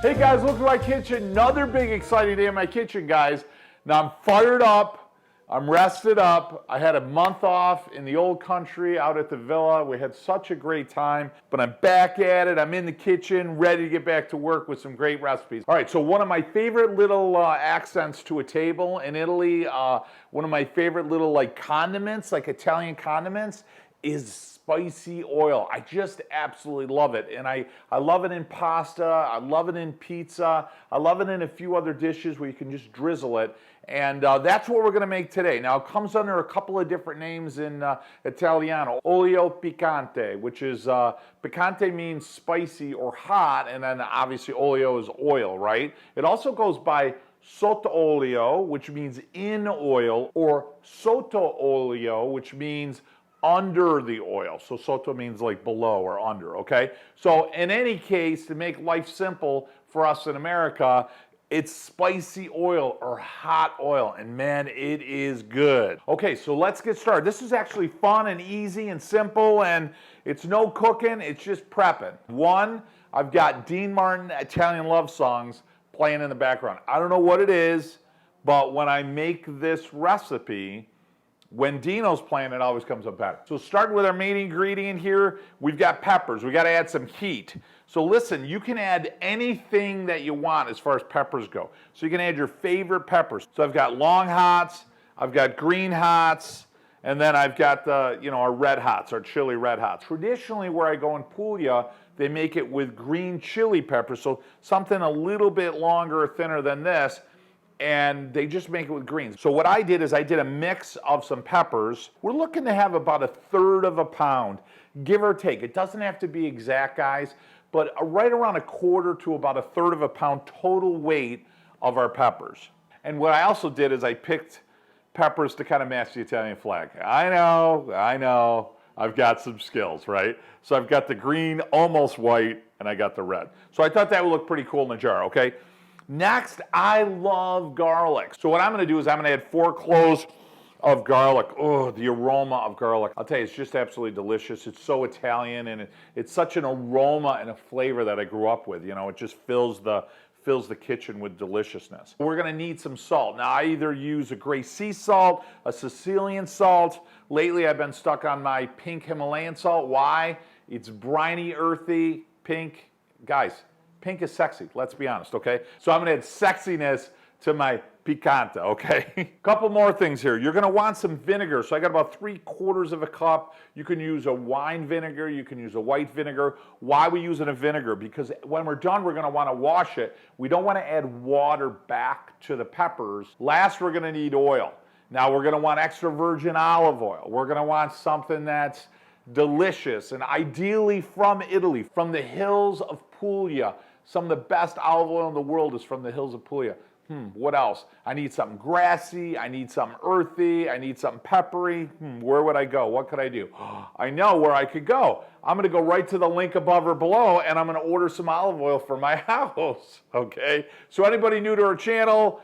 Hey guys, look at my kitchen. Another big exciting day in my kitchen, guys. Now I'm fired up. I'm rested up. I had a month off in the old country out at the villa. We had such a great time, but I'm back at it. I'm in the kitchen, ready to get back to work with some great recipes. All right, so one of my favorite little accents to a table in Italy, one of my favorite little condiments, like Italian condiments, is spicy oil. I just absolutely love it. And I love it in pasta, I love it in pizza, I love it in a few other dishes where you can just drizzle it. And that's what we're gonna make today. Now it comes under a couple of different names in Italiano. Olio picante, which is, picante means spicy or hot, and then obviously olio is oil, right? It also goes by sotto olio, which means in oil, or sotto olio, which means under the oil. So sotto means like below or under, okay? So in any case, to make life simple for us in America, it's spicy oil or hot oil, and man, it is good. Okay, so let's get started. This is actually fun and easy and simple, and it's no cooking, it's just prepping. One, I've got Dean Martin Italian love songs playing in the background. I don't know what it is, but when I make this recipe, when Dino's playing, it always comes up better. So starting with our main ingredient here, we've got peppers. We got to add some heat. So listen, you can add anything that you want as far as peppers go. So you can add your favorite peppers. So I've got long hots, I've got green hots, and then I've got the, our red hots, our chili red hots. Traditionally, where I go in Puglia, they make it with green chili peppers, so something a little bit longer or thinner than this, and they just make it with greens. So what I did is I did a mix of some peppers. We're looking to have about 1/3 of a pound, give or take. It doesn't have to be exact, guys, but right around 1/4 to about 1/3 of a pound total weight of our peppers. And what I also did is I picked peppers to kind of match the Italian flag. I know, I've got some skills, right? So I've got the green, almost white, and I got the red. So I thought that would look pretty cool in a jar, okay? Next, I love garlic. So what I'm gonna do is I'm gonna add 4 cloves of garlic. Oh, the aroma of garlic. I'll tell you, it's just absolutely delicious. It's so Italian, and it's such an aroma and a flavor that I grew up with. It just fills the kitchen with deliciousness. We're gonna need some salt. Now, I either use a gray sea salt, a Sicilian salt. Lately, I've been stuck on my pink Himalayan salt. Why? It's briny, earthy, pink. Guys, pink is sexy, let's be honest, okay? So I'm gonna add sexiness to my picante, okay? Couple more things here. You're gonna want some vinegar. So I got about 3/4 of a cup. You can use a wine vinegar, you can use a white vinegar. Why are we using a vinegar? Because when we're done, we're gonna wanna wash it. We don't wanna add water back to the peppers. Last, we're gonna need oil. Now we're gonna want extra virgin olive oil. We're gonna want something that's delicious and ideally from Italy, from the hills of Puglia. Some of the best olive oil in the world is from the hills of Puglia. What else? I need something grassy, I need something earthy, I need something peppery. Where would I go? What could I do? I know where I could go. I'm gonna go right to the link above or below, and I'm gonna order some olive oil for my house, okay? So anybody new to our channel,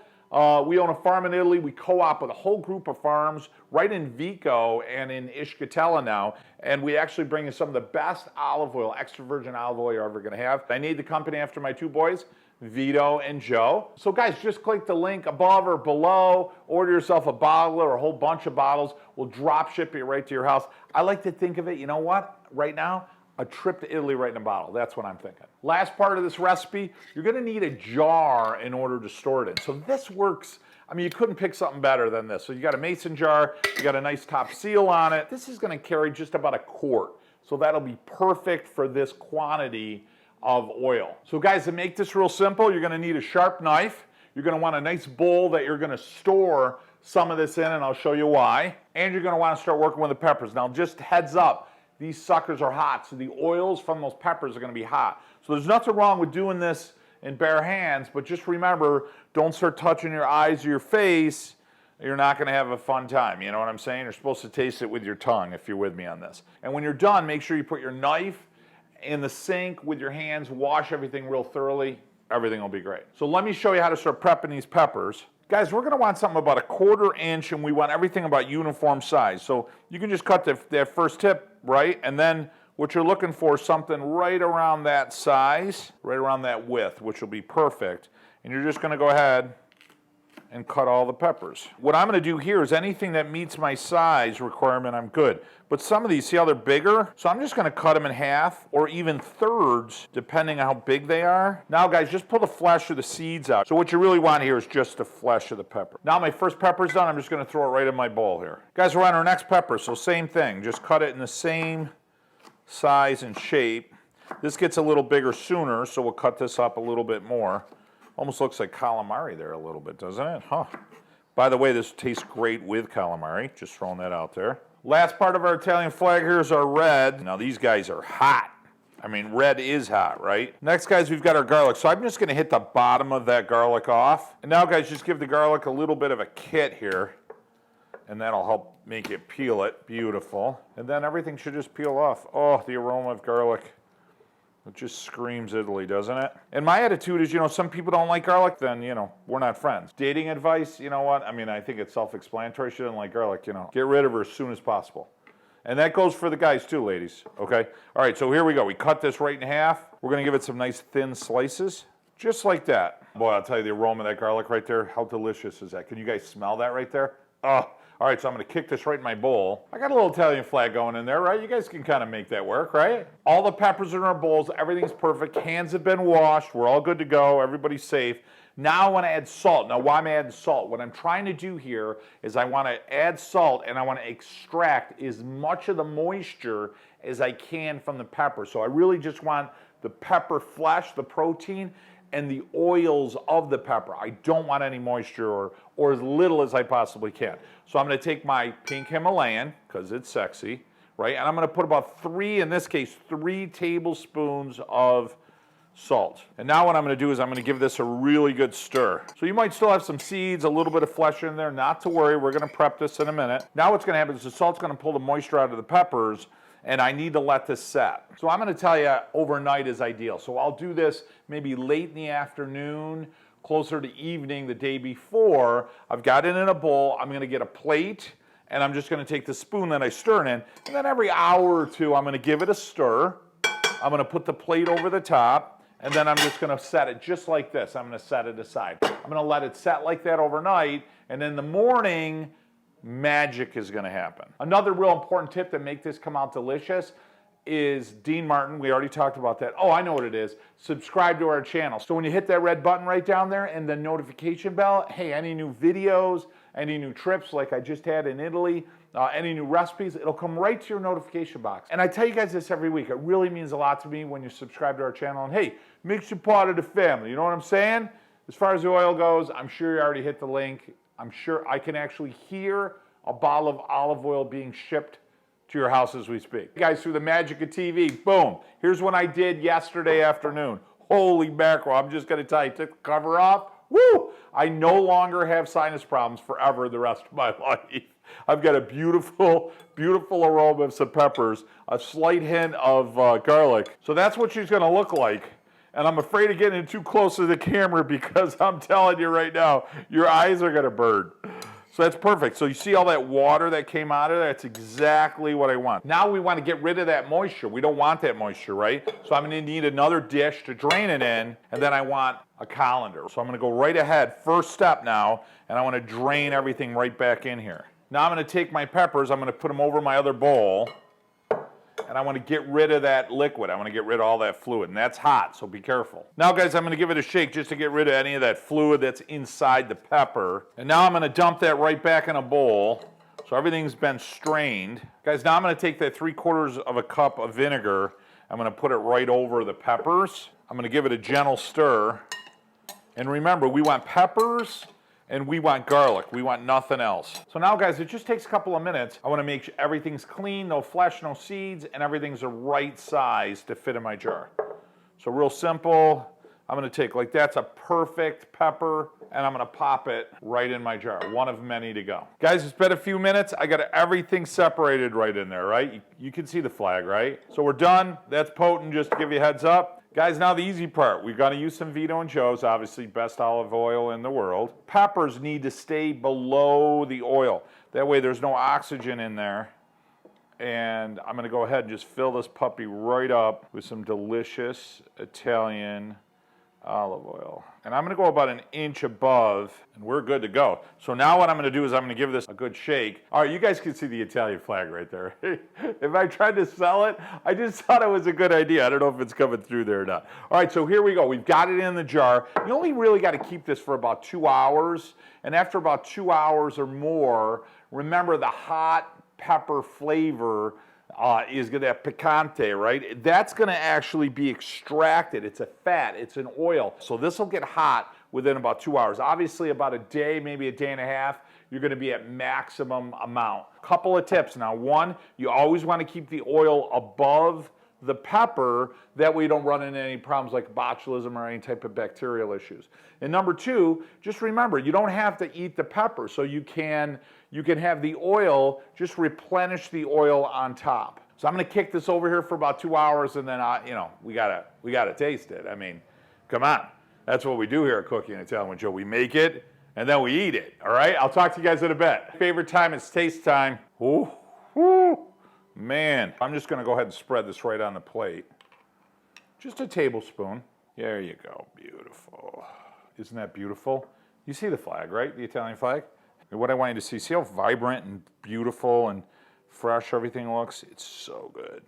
we own a farm in Italy. We co-op with a whole group of farms right in Vico and in Ischitella now. And we actually bring in some of the best olive oil, extra virgin olive oil you're ever gonna have. I named the company after my 2 boys, Vito and Joe. So guys, just click the link above or below, order yourself a bottle or a whole bunch of bottles. We'll drop ship it right to your house. I like to think of it, you know what, right now, a trip to Italy right in a bottle. That's what I'm thinking. Last part of this recipe, you're gonna need a jar in order to store it in. So this works, you couldn't pick something better than this. So you got a mason jar, you got a nice top seal on it. This is gonna carry just about 1 quart. So that'll be perfect for this quantity of oil. So guys, to make this real simple, you're gonna need a sharp knife. You're gonna want a nice bowl that you're gonna store some of this in, and I'll show you why. And you're gonna wanna start working with the peppers. Now just heads up, these suckers are hot, so the oils from those peppers are gonna be hot. So there's nothing wrong with doing this in bare hands, but just remember, don't start touching your eyes or your face. You're not gonna have a fun time, you know what I'm saying? You're supposed to taste it with your tongue if you're with me on this. And when you're done, make sure you put your knife in the sink with your hands, wash everything real thoroughly, everything will be great. So let me show you how to start prepping these peppers. Guys, we're gonna want something about 1/4 inch, and we want everything about uniform size. So you can just cut that first tip, right? And then What you're looking for is something right around that size, right around that width, which will be perfect. And you're just gonna go ahead and cut all the peppers. What I'm gonna do here is anything that meets my size requirement, I'm good. But some of these, see how they're bigger? So I'm just gonna cut them in half or even thirds, depending on how big they are. Now guys, just pull the flesh or the seeds out. So what you really want here is just the flesh of the pepper. Now my first pepper's done, I'm just gonna throw it right in my bowl here. Guys, we're on our next pepper, so same thing. Just cut it in the same size and shape. This gets a little bigger sooner, so we'll cut this up a little bit more. Almost looks like calamari there a little bit, doesn't it? Huh. By the way, this tastes great with calamari. Just throwing that out there. Last part of our Italian flag here is our red. Now these guys are hot. I mean, red is hot, right? Next, guys, we've got our garlic. So I'm just gonna hit the bottom of that garlic off. And now, guys, just give the garlic a little bit of a kit here. And that'll help make it peel it. Beautiful. And then everything should just peel off. Oh, the aroma of garlic. It just screams Italy, doesn't it? And my attitude is, you know, some people don't like garlic, then, you know, we're not friends. Dating advice, you know what? I mean, I think it's self-explanatory. She doesn't like garlic, you know. Get rid of her as soon as possible. And that goes for the guys too, ladies, okay? All right, so here we go. We cut this right in half. We're gonna give it some nice thin slices, just like that. Boy, I'll tell you, the aroma of that garlic right there, how delicious is that? Can you guys smell that right there? Oh. All right, so I'm gonna kick this right in my bowl. I got a little Italian flag going in there, right? You guys can kind of make that work, right? All the peppers are in our bowls, everything's perfect. Hands have been washed, we're all good to go, everybody's safe. Now I wanna add salt. Now why am I adding salt? What I'm trying to do here is I wanna add salt and I wanna extract as much of the moisture as I can from the pepper. So I really just want the pepper flesh, the protein, and the oils of the pepper. I don't want any moisture or as little as I possibly can. So I'm gonna take my pink Himalayan, because it's sexy, right? And I'm gonna put about in this case, 3 tablespoons of salt. And now what I'm gonna do is I'm gonna give this a really good stir. So you might still have some seeds, a little bit of flesh in there, not to worry, we're gonna prep this in a minute. Now what's gonna happen is the salt's gonna pull the moisture out of the peppers, and I need to let this set. So I'm gonna tell you overnight is ideal. So I'll do this maybe late in the afternoon, closer to evening the day before. I've got it in a bowl, I'm gonna get a plate, and I'm just gonna take the spoon that I stir it in, and then every hour or two I'm gonna give it a stir. I'm gonna put the plate over the top, and then I'm just gonna set it just like this. I'm gonna set it aside. I'm gonna let it set like that overnight, and in the morning, magic is gonna happen. Another real important tip to make this come out delicious is Dean Martin. We already talked about that. Oh, I know what it is. Subscribe to our channel. So when you hit that red button right down there and the notification bell, hey, any new videos, any new trips like I just had in Italy, any new recipes, it'll come right to your notification box. And I tell you guys this every week. It really means a lot to me when you subscribe to our channel. And hey, makes you part of the family. You know what I'm saying? As far as the oil goes, I'm sure you already hit the link. I'm sure I can actually hear a bottle of olive oil being shipped to your house as we speak. Guys, through the magic of TV, boom. Here's what I did yesterday afternoon. Holy mackerel, I'm just gonna tell you, took the cover off, woo! I no longer have sinus problems forever the rest of my life. I've got a beautiful, beautiful aroma of some peppers, a slight hint of garlic. So that's what she's gonna look like. And I'm afraid of getting too close to the camera because I'm telling you right now, your eyes are gonna burn. So that's perfect. So you see all that water that came out of there? That's exactly what I want. Now we want to get rid of that moisture. We don't want that moisture, right? So I'm gonna need another dish to drain it in, and then I want a colander. So I'm gonna go right ahead, first step now, and I wanna drain everything right back in here. Now I'm gonna take my peppers, I'm gonna put them over my other bowl, and I want to get rid of that liquid. I want to get rid of all that fluid, and that's hot, so be careful. Now, guys, I'm going to give it a shake just to get rid of any of that fluid that's inside the pepper. And now I'm going to dump that right back in a bowl, so everything's been strained. Guys, now I'm going to take that 3/4 of a cup of vinegar. I'm going to put it right over the peppers. I'm going to give it a gentle stir. And remember, we want peppers and we want garlic. We want nothing else. So now, guys, it just takes a couple of minutes. I want to make sure everything's clean, no flesh, no seeds, and everything's the right size to fit in my jar. So real simple. I'm going to take, like, that's a perfect pepper, and I'm going to pop it right in my jar. One of many to go. Guys, it's been a few minutes. I got everything separated right in there, right? You can see the flag, right? So we're done. That's potent, just to give you a heads up. Guys, now the easy part. We're gonna use some Vito and Joe's, obviously best olive oil in the world. Peppers need to stay below the oil. That way there's no oxygen in there, And I'm gonna go ahead and just fill this puppy right up with some delicious Italian olive oil. And I'm gonna go about an inch above, and we're good to go. So now what I'm gonna do is I'm gonna give this a good shake. All right, you guys can see the Italian flag right there. If I tried to sell it, I just thought it was a good idea. I don't know if it's coming through there or not. All right, so here we go. We've got it in the jar. You only really gotta keep this for about 2 hours. And after about 2 hours or more, remember the hot pepper flavor is going to have picante, right? That's going to actually be extracted. It's a fat, it's an oil. So this will get hot within about 2 hours. Obviously about a day, maybe a day and a half, you're going to be at maximum amount. Couple of tips. Now, one, you always want to keep the oil above the pepper, that way you don't run into any problems like botulism or any type of bacterial issues. And number two, just remember, you don't have to eat the pepper, so you can have the oil, just replenish the oil on top. So I'm gonna kick this over here for about 2 hours, and then we gotta taste it. I mean, come on. That's what we do here at Cooking Italian with Joe. We make it, and then we eat it, all right? I'll talk to you guys in a bit. Favorite time is taste time. Ooh, ooh. Man, I'm just gonna go ahead and spread this right on the plate. Just a tablespoon. There you go, beautiful. Isn't that beautiful? You see the flag, right? The Italian flag? And what I want you to see how vibrant and beautiful and fresh everything looks? It's so good.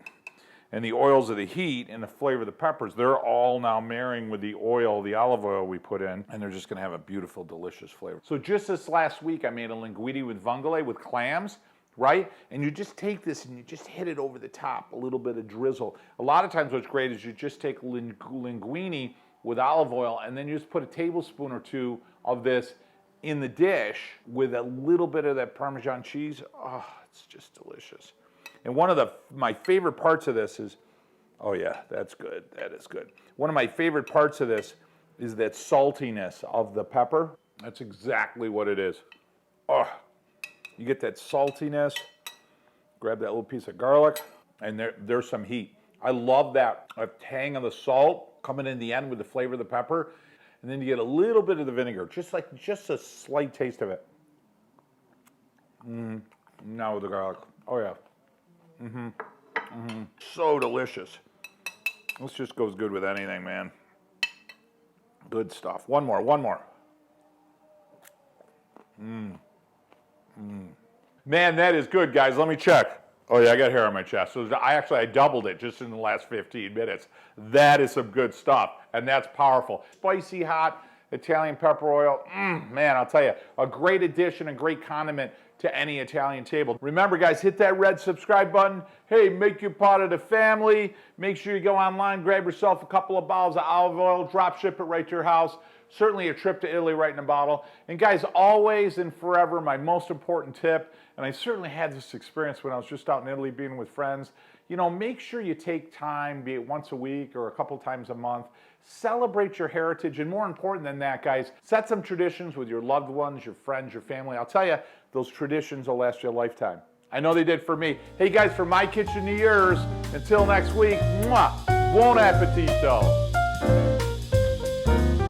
And the oils of the heat and the flavor of the peppers, they're all now marrying with the oil, the olive oil we put in, and they're just gonna have a beautiful, delicious flavor. So just this last week, I made a linguine with vongole with clams, right? And you just take this and you just hit it over the top, a little bit of drizzle. A lot of times what's great is you just take linguine with olive oil and then you just put a tablespoon or two of this in the dish with a little bit of that Parmesan cheese. Oh, it's just delicious. And one of my favorite parts of this is, oh yeah, that's good, that is good. One of my favorite parts of this is that saltiness of the pepper. That's exactly what it is. Oh. You get that saltiness, grab that little piece of garlic, and there's some heat. I love that tang of the salt coming in the end with the flavor of the pepper, and then you get a little bit of the vinegar, just a slight taste of it. Now with the garlic. Oh yeah. So delicious. This just goes good with anything, man. Good stuff. One more. Man, that is good, guys. Let me check. Oh yeah, I got hair on my chest. So I doubled it just in the last 15 minutes. That is some good stuff, and that's powerful. Spicy, hot Italian pepper oil. Man, I'll tell you, a great addition, a great condiment to any Italian table. Remember, guys, hit that red subscribe button. Hey, make you part of the family. Make sure you go online, grab yourself a couple of bottles of olive oil, drop ship it right to your house. Certainly a trip to Italy right in a bottle. And guys, always and forever, my most important tip, and I certainly had this experience when I was just out in Italy being with friends, make sure you take time, be it once a week or a couple times a month, celebrate your heritage, and more important than that, guys, set some traditions with your loved ones, your friends, your family. I'll tell you, those traditions will last you a lifetime. I know they did for me. Hey guys, from my kitchen to yours, until next week, mwah, buon appetito.